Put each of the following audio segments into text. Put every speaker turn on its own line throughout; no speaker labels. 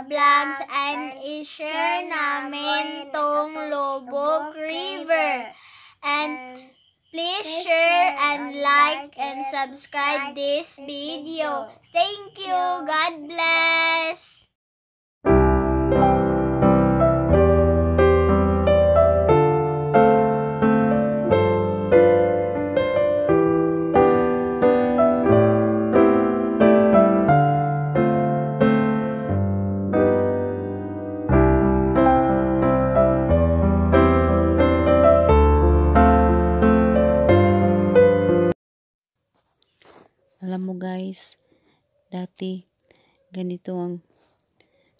vlogs and i-share namin tong Lubog River. And please share and like and subscribe this video. Thank you. God bless.
Alam mo guys, dati ganito ang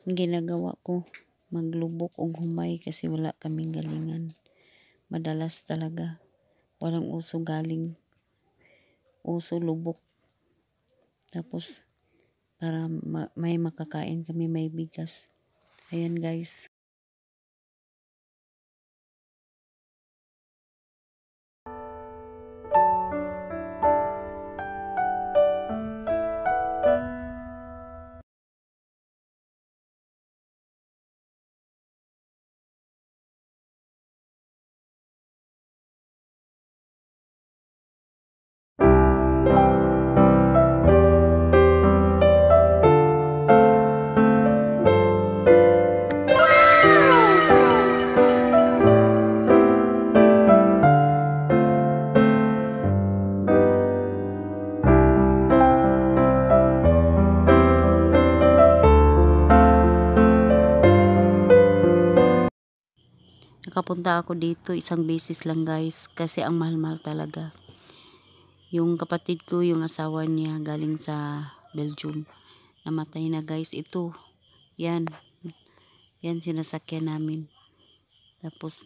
ginagawa ko, maglubok o humay kasi wala kaming galingan. Madalas talaga, walang uso galing, uso lubok. Tapos, para may makakain kami, may bigas. Ayan guys. Nakapunta ako dito isang beses lang guys kasi ang mahal-mahal talaga. Yung kapatid ko, yung asawa niya galing sa Belgium, namatay na guys. Ito, yan sinasakyan namin. Tapos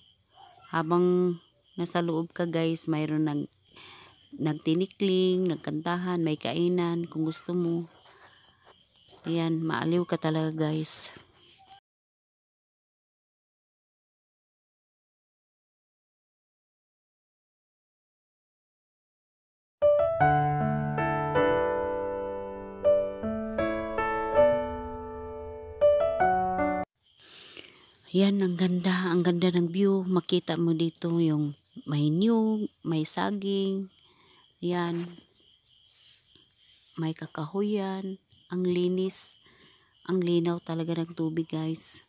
habang nasa loob ka guys, mayroon nagtinikling, nagkantahan, may kainan kung gusto mo. Ayan, maaliw ka talaga guys. Yan, ang ganda ng view. Makita mo dito yung may niyog, may saging, yan, may kakahuyan, ang linis, ang linaw talaga ng tubig guys.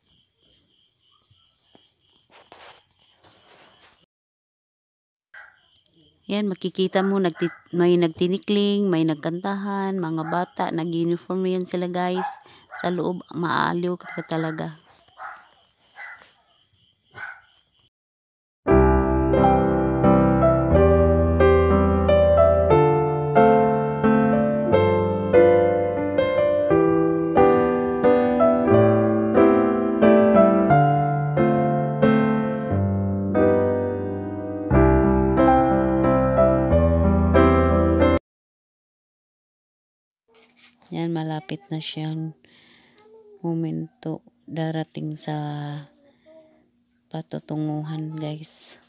Yan, makikita mo may nagtinikling, may nagkantahan, mga bata, nag-uniform yan sila guys. Sa loob, maaliw ka talaga. Yan, malapit na siyang momento darating sa patutunguhan guys.